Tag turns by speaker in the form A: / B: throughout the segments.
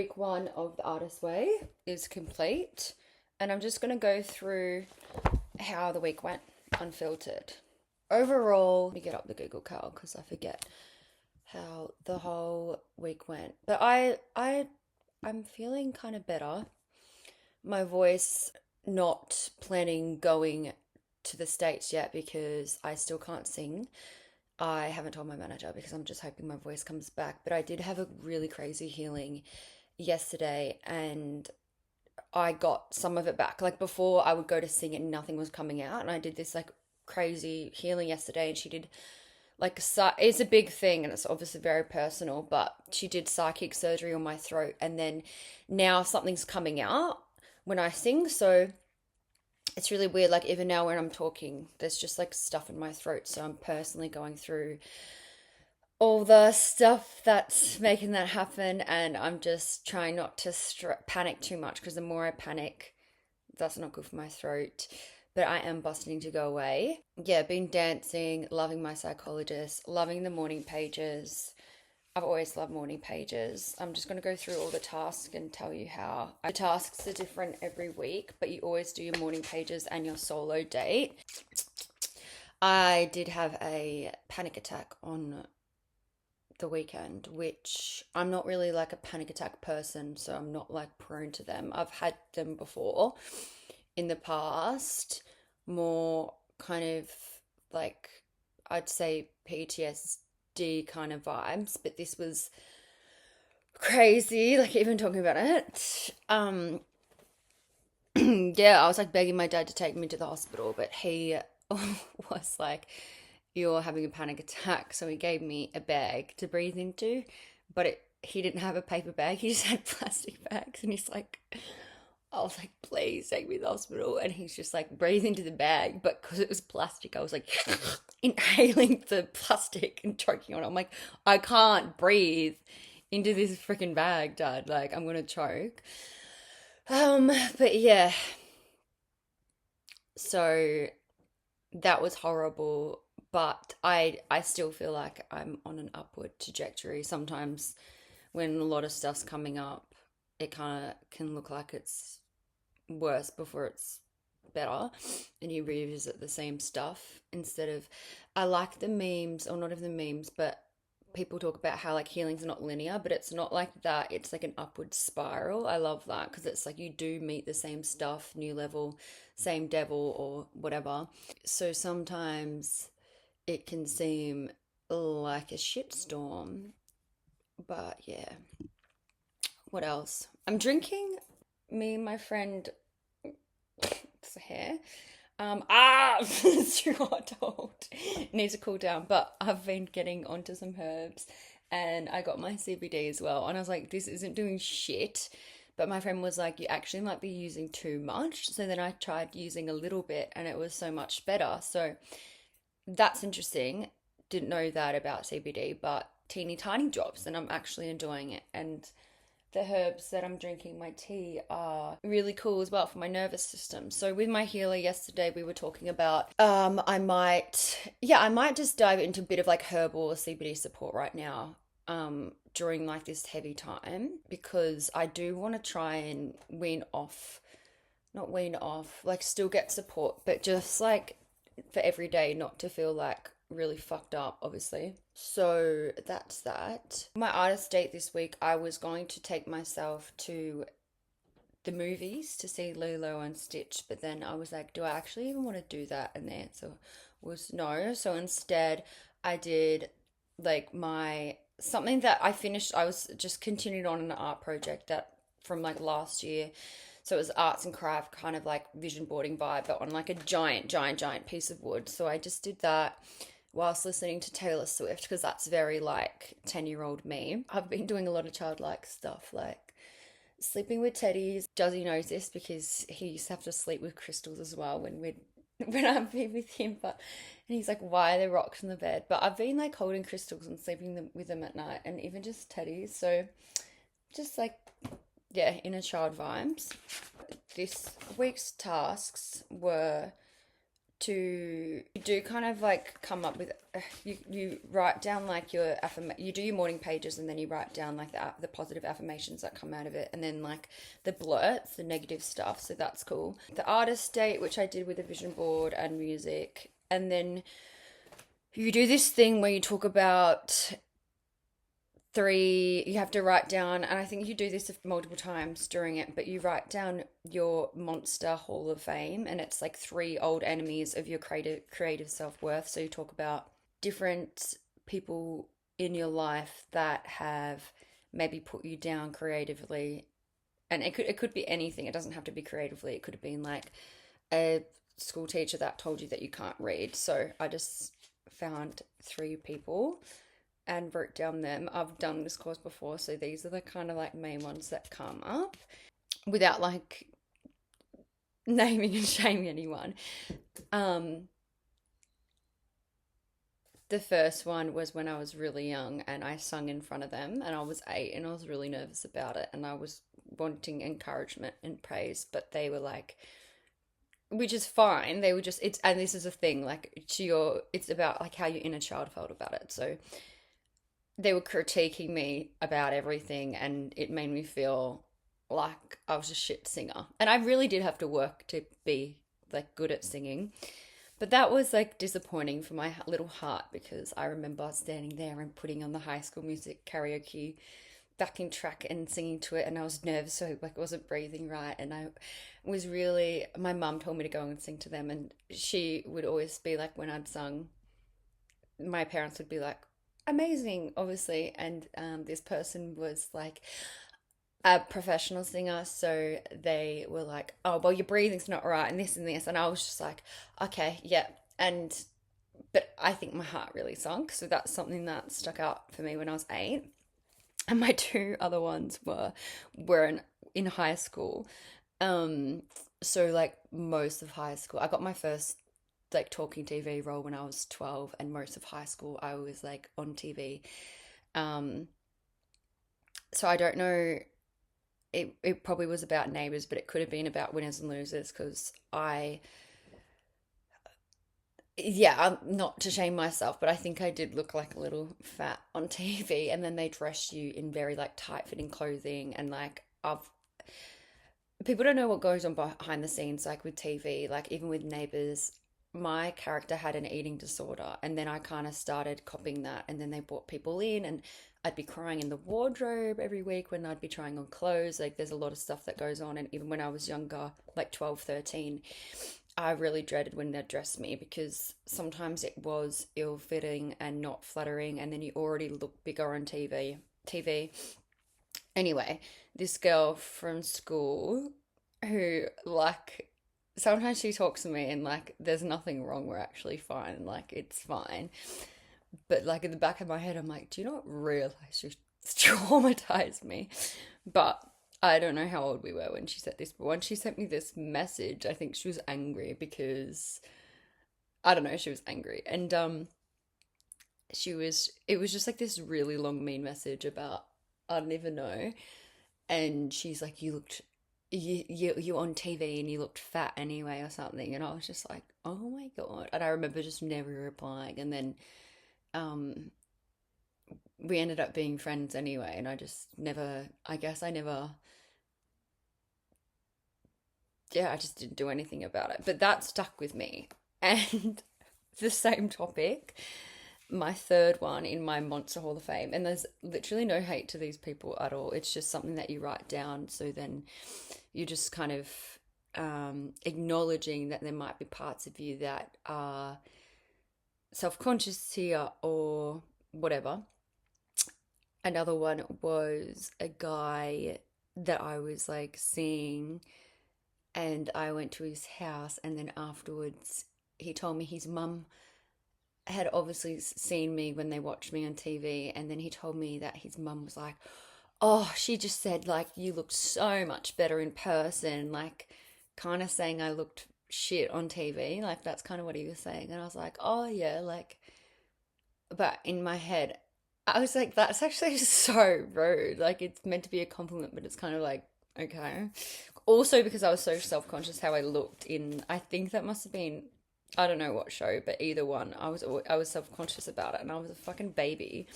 A: Week one of the Artist Way is complete, and I'm just going to go through how the week went unfiltered. Overall, let me get up the Google Cal because I forget how the whole week went. But I'm feeling kind of better. My voice, not planning going to the States yet because I still can't sing. I haven't told my manager because I'm just hoping my voice comes back. But I did have a really crazy healing yesterday and I got some of it back. Like before, I would go to sing and nothing was coming out. And I did this like crazy healing yesterday, and she did like it's a big thing and it's obviously very personal, but she did psychic surgery on my throat, and then now something's coming out when I sing. So it's really weird. Like even now when I'm talking, there's just like stuff in my throat. So I'm personally going through all the stuff that's making that happen, and I'm just trying not to panic too much because the more I panic, that's not good for my throat. But I am busting to go away. Yeah, been dancing, loving my psychologist, loving the morning pages. I've always loved morning pages. I'm just going to go through all the tasks and tell you how. The tasks are different every week, but you always do your morning pages and your solo date. I did have a panic attack on the weekend, which I'm not really like a panic attack person, so I'm not like prone to them. I've had them before in the past, more kind of like I'd say PTSD kind of vibes, but this was crazy, like even talking about it. Yeah, I was like begging my dad to take me to the hospital, but he was like, "You're having a panic attack." So he gave me a bag to breathe into, but he didn't have a paper bag, he just had plastic bags. And he's like, I was like, "Please take me to the hospital." And he's just like, "Breathe into the bag." But because it was plastic, I was like inhaling the plastic and choking on it. I'm like, I can't breathe into this freaking bag, Dad. Like, I'm gonna choke. But yeah, so that was horrible. But I still feel like I'm on an upward trajectory. Sometimes when a lot of stuff's coming up, it kind of can look like it's worse before it's better, and you revisit the same stuff instead of, I like the memes, or not even the memes, but people talk about how like healing's not linear, but it's not like that. It's like an upward spiral. I love that because it's like you do meet the same stuff, new level, same devil or whatever. So sometimes it can seem like a shitstorm, but yeah. What else? I'm drinking, me and my friend, it's hair. It's too hot to hold. It needs to cool down. But I've been getting onto some herbs, and I got my CBD as well. And I was like, this isn't doing shit. But my friend was like, you actually might be using too much. So then I tried using a little bit, and it was so much better. So that's interesting. Didn't know that about CBD, but teeny tiny drops, and I'm actually enjoying it. And the herbs that I'm drinking my tea are really cool as well for my nervous system. So with my healer yesterday, we were talking about I might just dive into a bit of like herbal or CBD support right now during like this heavy time, because I do want to try and not wean off, like still get support, but just like for every day not to feel like really fucked up, obviously. So that's that. My artist date this week, I was going to take myself to the movies to see Lilo and Stitch, but then I was like, do I actually even want to do that? And the answer was no. So instead, I did like my something that I finished. I was just continued on an art project that from like last year. So it was arts and craft, kind of like vision boarding vibe, but on like a giant piece of wood. So I just did that whilst listening to Taylor Swift, because that's very like 10-year-old me. I've been doing a lot of childlike stuff, like sleeping with teddies. Juzzy knows this because he used to have to sleep with crystals as well when I'd be with him. And he's like, "Why are there rocks in the bed?" But I've been like holding crystals and sleeping with them at night, and even just teddies. So just like, yeah, inner child vibes. This week's tasks were you do kind of like come up with you write down like your you do your morning pages, and then you write down like the positive affirmations that come out of it, and then like the blurts, the negative stuff. So that's cool. The artist date, which I did with a vision board and music, and then you do this thing where you talk about you have to write down, and I think you do this multiple times during it, but you write down your monster hall of fame, and it's like three old enemies of your creative self-worth. So you talk about different people in your life that have maybe put you down creatively, and it could be anything. It doesn't have to be creatively. It could have been like a school teacher that told you that you can't read. So I just found three people and wrote down them. I've done this course before, so these are the kind of like main ones that come up without like naming and shaming anyone. The first one was when I was really young and I sung in front of them, and I was 8 and I was really nervous about it, and I was wanting encouragement and praise, but they were like, which is fine. They were just, and this is a thing, like it's about like how your inner child felt about it. So they were critiquing me about everything, and it made me feel like I was a shit singer. And I really did have to work to be like good at singing. But that was like disappointing for my little heart, because I remember standing there and putting on the High School Music karaoke backing track and singing to it, and I was nervous, so like I wasn't breathing right, and I was really, my mum told me to go and sing to them, and she would always be like, when I'd sung, my parents would be like, amazing, obviously, and this person was like a professional singer, so they were like, oh well, your breathing's not right and this, and I was just like, okay, yeah. But I think my heart really sunk, so that's something that stuck out for me when I was 8. And my two other ones were in high school. So like most of high school, I got my first like talking TV role when I was 12, and most of high school I was like on TV. So I don't know, it probably was about Neighbours, but it could have been about Winners and Losers, because I'm not to shame myself, but I think I did look like a little fat on TV, and then they dressed you in very like tight fitting clothing, and like people don't know what goes on behind the scenes, like with TV, like even with Neighbours. My character had an eating disorder, and then I kind of started copying that, and then they brought people in, and I'd be crying in the wardrobe every week when I'd be trying on clothes. Like there's a lot of stuff that goes on, and even when I was younger, like 12, 13, I really dreaded when they'd dress me, because sometimes it was ill-fitting and not flattering, and then you already look bigger on TV. Anyway, this girl from school who like, sometimes she talks to me and like there's nothing wrong, we're actually fine, like it's fine, but like in the back of my head I'm like, do you not realize you traumatized me? But I don't know how old we were when she said this, but when she sent me this message, I think she was angry, because I don't know, she was angry, and it was just like this really long mean message about, I don't even know, and she's like, you on TV and you looked fat anyway or something, and I was just like, oh my God. And I remember just never replying, and then we ended up being friends anyway, and I just never, I guess I never, yeah, I just didn't do anything about it, but that stuck with me. And the same topic, my third one in my Monster Hall of Fame, and there's literally no hate to these people at all, it's just something that you write down, so then you just kind of acknowledging that there might be parts of you that are self-conscious here or whatever. Another one was a guy that I was like seeing, and I went to his house, and then afterwards he told me his mum had obviously seen me when they watched me on TV, and then he told me that his mum was like, oh, she just said like you looked so much better in person, like kind of saying I looked shit on TV, like that's kind of what he was saying. And I was like, oh yeah, like, but in my head I was like, that's actually so rude, like it's meant to be a compliment, but it's kind of like, okay. Also because I was so self-conscious how I looked in, I think that must have been I don't know what show, but either one. I was self-conscious about it, and I was a fucking baby.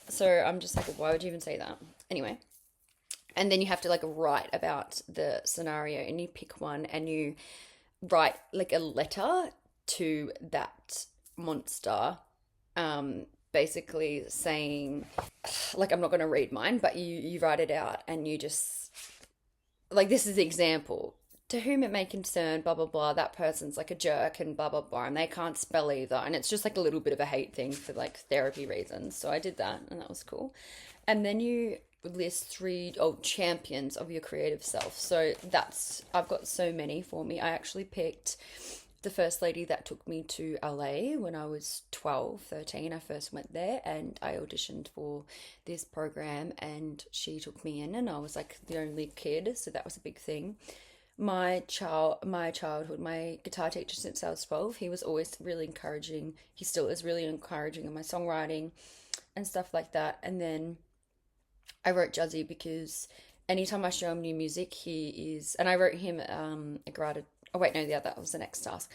A: So I'm just like, why would you even say that? Anyway, and then you have to like write about the scenario, and you pick one, and you write like a letter to that monster, basically saying, like, I'm not going to read mine, but you write it out, and you just, like, this is the example. To whom it may concern, blah blah blah, that person's like a jerk and blah blah blah, and they can't spell either, and it's just like a little bit of a hate thing for like therapy reasons. So I did that, and that was cool. And then you list three champions of your creative self. So that's, I've got so many for me. I actually picked the first lady that took me to LA when I was 12, 13. I first went there and I auditioned for this program, and she took me in, and I was like the only kid, so that was a big thing. My childhood, my guitar teacher since I was 12, he was always really encouraging. He still is really encouraging in my songwriting and stuff like that. And then I wrote Juzzy because anytime I show him new music, he is, and I wrote him a gratitude. Oh wait, no, that was the next task.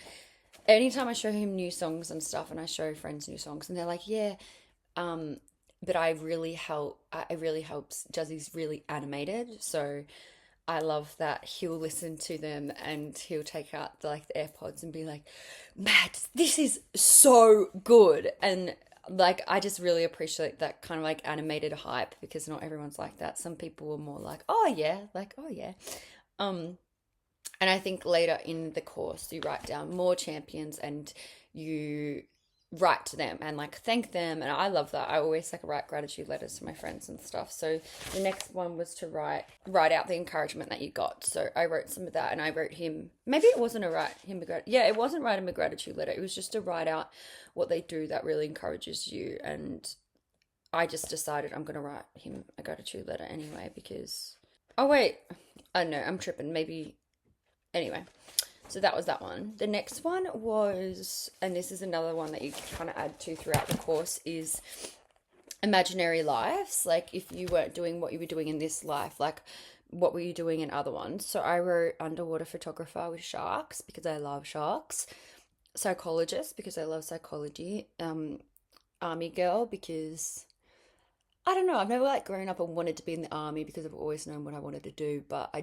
A: Anytime I show him new songs and stuff, and I show friends new songs, and they're like, yeah, but I really helps. Juzzy's really animated, so I love that he'll listen to them and he'll take out the AirPods and be like, Matt, this is so good. And like, I just really appreciate that kind of like animated hype, because not everyone's like that. Some people are more like, oh yeah, like, oh yeah. And I think later in the course, you write down more champions, and you write to them and like thank them. And I love that. I always like write gratitude letters to my friends and stuff. So the next one was to write out the encouragement that you got. So I wrote some of that, and I wrote him, maybe it wasn't it wasn't write him a gratitude letter. It was just to write out what they do that really encourages you. And I just decided I'm going to write him a gratitude letter anyway, because, oh wait, I know, I'm tripping. Maybe, anyway. So that was that one. The next one was, and this is another one that you kind of add to throughout the course, is imaginary lives. Like, if you weren't doing what you were doing in this life, like, what were you doing in other ones? So I wrote underwater photographer with sharks because I love sharks, psychologist because I love psychology, army girl because I don't know, I've never like grown up and wanted to be in the army because I've always known what I wanted to do, but I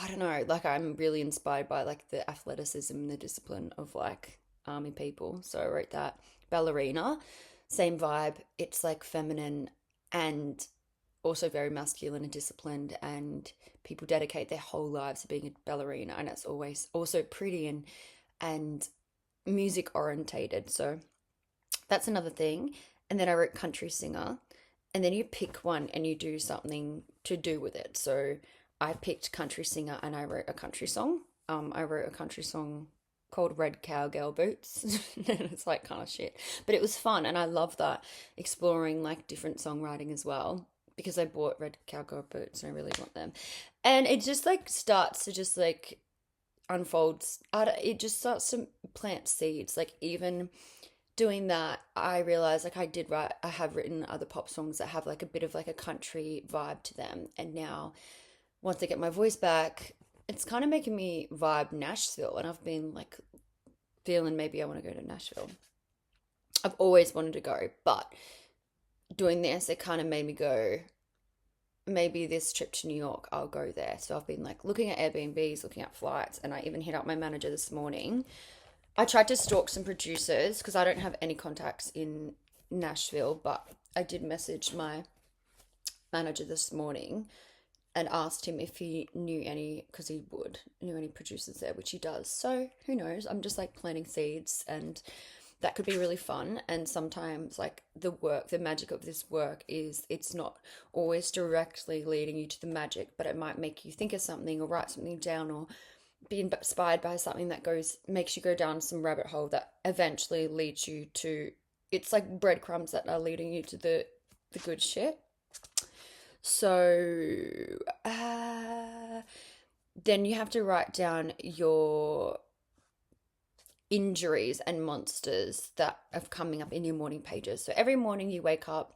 A: don't know, like, I'm really inspired by like the athleticism and the discipline of like army people. So I wrote that. Ballerina, same vibe. It's like feminine and also very masculine and disciplined, and people dedicate their whole lives to being a ballerina, and it's always also pretty and music orientated. So that's another thing. And then I wrote country singer, and then you pick one and you do something to do with it. So I picked country singer, and I wrote a country song. I wrote a country song called Red Cowgirl Boots. It's like kind of shit, but it was fun, and I love that, exploring like different songwriting as well, because I bought Red Cowgirl Boots and I really want them. And it just like starts to just like unfolds. It just starts to plant seeds. Like, even doing that, I realized like I have written other pop songs that have like a bit of like a country vibe to them, and now once I get my voice back, it's kind of making me vibe Nashville, and I've been like feeling maybe I want to go to Nashville. I've always wanted to go, but doing this, it kind of made me go, maybe this trip to New York, I'll go there. So I've been like looking at Airbnbs, looking at flights, and I even hit up my manager this morning. I tried to stalk some producers because I don't have any contacts in Nashville, but I did message my manager this morning and asked him if he knew any, because he knew any producers there, which he does. So who knows? I'm just like planting seeds, and that could be really fun. And sometimes like the magic of this work is it's not always directly leading you to the magic, but it might make you think of something or write something down or be inspired by something that makes you go down some rabbit hole that eventually leads you to, it's like breadcrumbs that are leading you to the good shit. So then you have to write down your injuries and monsters that are coming up in your morning pages. So every morning you wake up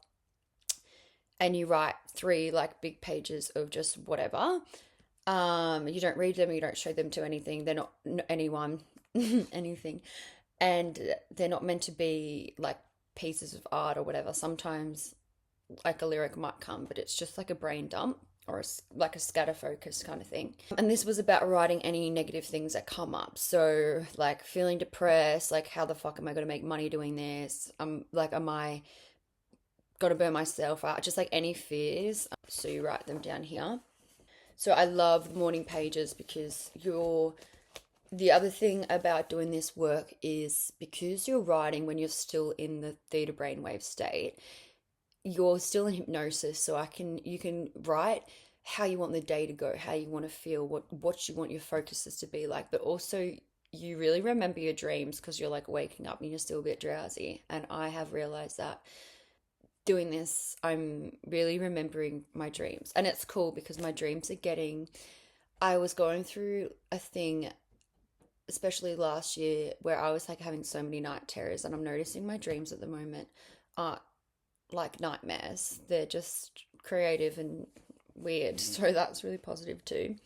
A: and you write 3 like big pages of just whatever. You don't read them, you don't show them to anything. They're not anyone, anything. And they're not meant to be like pieces of art or whatever. Sometimes like a lyric might come, but it's just like a brain dump or like a scatter focus kind of thing. And this was about writing any negative things that come up. So like feeling depressed, like how the fuck am I going to make money doing this? Like, am I going to burn myself out? Just like any fears. So you write them down here. So I love morning pages because the other thing about doing this work is because you're writing when you're still in the theta brainwave state, you're still in hypnosis. So you can write how you want the day to go, how you want to feel, what you want your focuses to be like, but also you really remember your dreams because you're like waking up and you're still a bit drowsy. And I have realized that doing this, I'm really remembering my dreams. And it's cool because my dreams are I was going through a thing, especially last year, where I was like having so many night terrors, and I'm noticing my dreams at the moment aren't like nightmares. They're just creative and weird. So that's really positive too.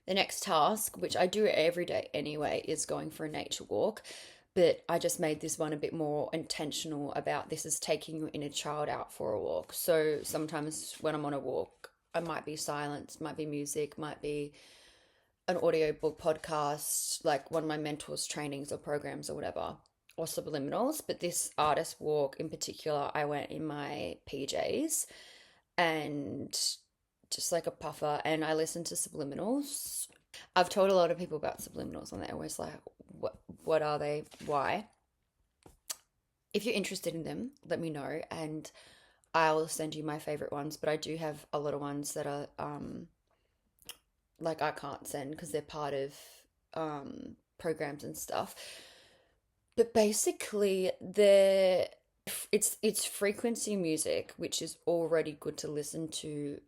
A: The next task, which I do every day anyway, is going for a nature walk. But I just made this one a bit more intentional about this is taking your inner child out for a walk. So sometimes when I'm on a walk, I might be silence, might be music, might be an audiobook podcast, like one of my mentors' trainings or programs or whatever, or subliminals. But this artist walk in particular, I went in my PJs and just like a puffer, and I listened to subliminals. I've told a lot of people about subliminals and they're always like, what are they? Why? If you're interested in them, let me know and I'll send you my favorite ones. But I do have a lot of ones that are like I can't send because they're part of programs and stuff. But basically it's frequency music, which is already good to listen to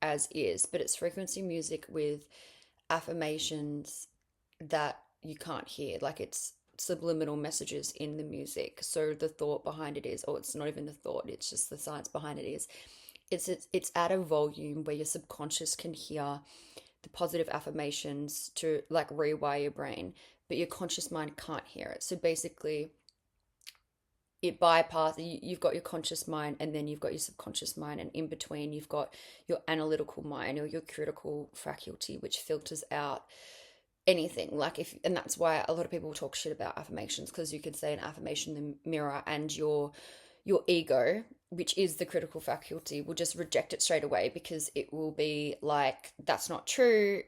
A: as is, but it's frequency music with affirmations that you can't hear. Like it's subliminal messages in the music. So the thought behind it is, or it's not even the thought, it's just the science behind it is, it's at a volume where your subconscious can hear the positive affirmations to like rewire your brain, but your conscious mind can't hear it. So basically it bypasses, you've got your conscious mind and then you've got your subconscious mind, and in between you've got your analytical mind or your critical faculty, which filters out anything. Like and that's why a lot of people talk shit about affirmations, because you could say an affirmation in the mirror and your ego, which is the critical faculty, will just reject it straight away because it will be like, that's not true.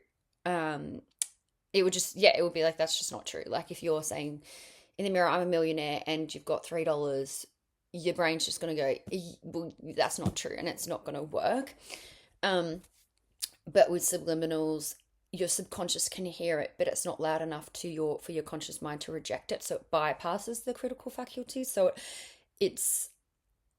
A: It would just, yeah, it would be like, that's just not true. Like if you're saying in the mirror, I'm a millionaire, and you've got $3, your brain's just going to go, well, that's not true, and it's not going to work. But with subliminals, your subconscious can hear it, but it's not loud enough for your conscious mind to reject it. So it bypasses the critical faculty. So it's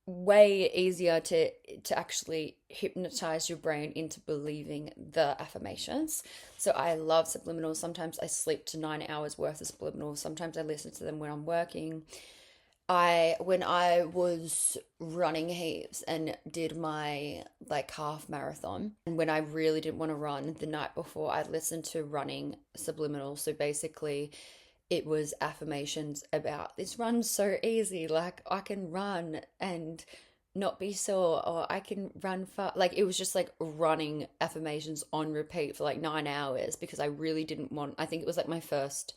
A: way easier to actually hypnotize your brain into believing the affirmations. So I love subliminals. Sometimes I sleep to 9 hours worth of subliminals. Sometimes I listen to them when I'm working. When I was running heaps and did my like half marathon, and when I really didn't want to run the night before, I'd listen to running subliminals. So basically it was affirmations about, this run's so easy, like I can run and not be sore, or I can run far. Like it was just like running affirmations on repeat for like 9 hours because I really didn't want, I think it was like my first,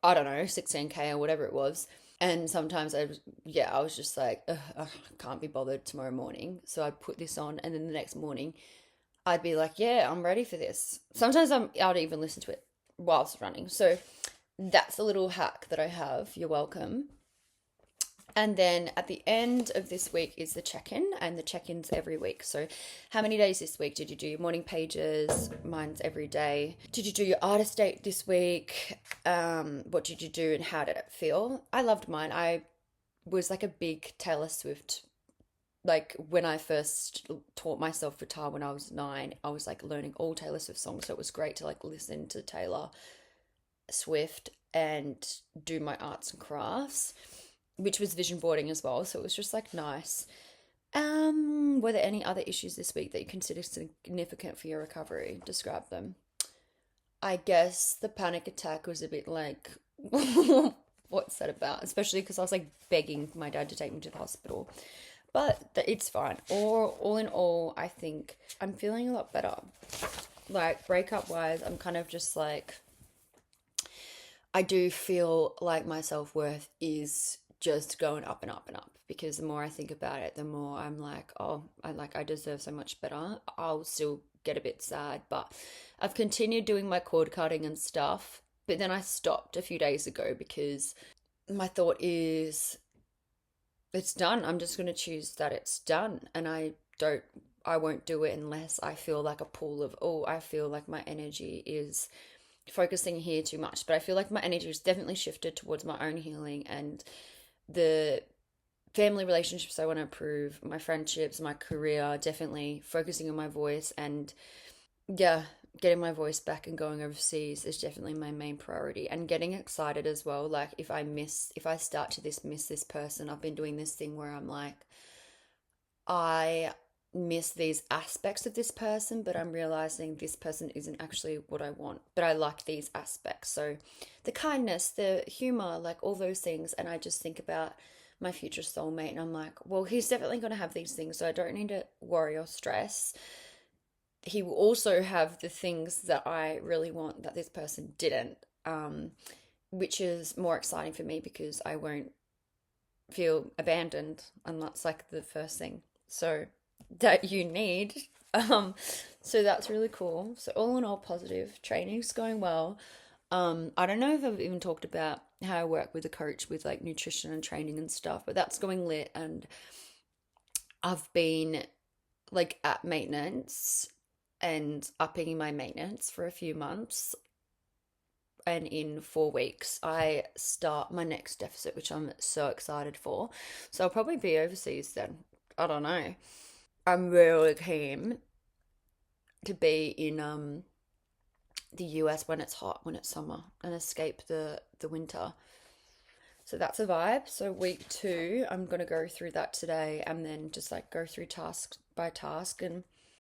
A: I don't know, 16K or whatever it was. And sometimes I was just like, I can't be bothered tomorrow morning. So I'd put this on, and then the next morning I'd be like, yeah, I'm ready for this. Sometimes I'd even listen to it whilst running. So that's a little hack that I have. You're welcome. And then at the end of this week is the check-in, and the check-in's every week. So how many days this week did you do your morning pages? Mine's every day. Did you do your artist date this week? What did you do and how did it feel? I loved mine. I was like a big Taylor Swift. Like when I first taught myself guitar when I was 9, I was like learning all Taylor Swift songs. So it was great to like listen to Taylor Swift and do my arts and crafts, which was vision boarding as well. So it was just like nice. Were there any other issues this week that you consider significant for your recovery? Describe them. I guess the panic attack was a bit like, what's that about? Especially because I was like begging my dad to take me to the hospital. But it's fine. All in all, I think I'm feeling a lot better. Like breakup wise, I'm kind of just like, I do feel like my self-worth is just going up and up and up, because the more I think about it, the more I'm like, oh, I deserve so much better. I'll still get a bit sad, but I've continued doing my cord cutting and stuff, but then I stopped a few days ago because my thought is it's done. I'm just going to choose that it's done, and I won't do it unless I feel like a pool of, oh, I feel like my energy is focusing here too much. But I feel like my energy has definitely shifted towards my own healing and the family relationships I want to improve, my friendships, my career, definitely focusing on my voice, and yeah, getting my voice back and going overseas is definitely my main priority, and getting excited as well. Like if I start to miss this person, I've been doing this thing where I'm like, I miss these aspects of this person, but I'm realizing this person isn't actually what I want, but I like these aspects. So the kindness, the humor, like all those things. And I just think about my future soulmate and I'm like, well, he's definitely going to have these things. So I don't need to worry or stress. He will also have the things that I really want that this person didn't, which is more exciting for me because I won't feel abandoned. And that's like the first thing. So that you need. Um, so that's really cool. So all in all, positive. Training's going well. I don't know if I've even talked about how I work with a coach with like nutrition and training and stuff, but that's going lit. And I've been like at maintenance and upping my maintenance for a few months. And in 4 weeks, I start my next deficit, which I'm so excited for. So I'll probably be overseas then. I don't know. I'm really keen to be in the US when it's hot, when it's summer, and escape the winter. So that's a vibe. So week 2, I'm gonna go through that today, and then just like go through task by task and